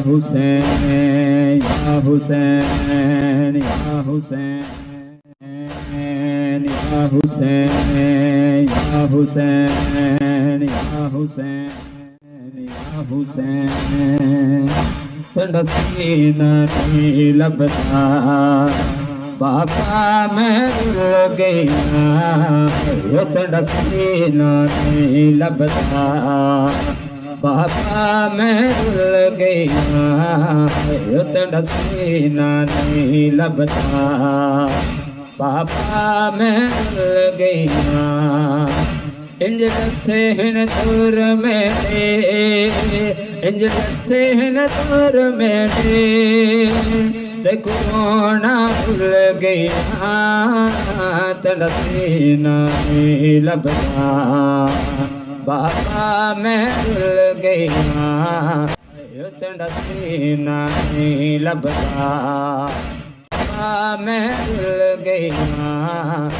हुसैन या हुसैन या हुसैन या हुसैन या हुसैन या हुसैन या हुसैन तेरा सीना नहीं लबता बाबा मैं रुल गया यो तेरा सीना नहीं लबता बाबा मैं रुल गया यो तेरा सीना नहीं लबता बाबा मैं रुल गया इंज लथे हिन दूर मेरे इंज लथे हिन दूर मेरे ते कोना भूल गया तेरा सीना नहीं लबता बाबा मैं भूल गया तेरा सीना नहीं लबता बाबा मैं भूल गया।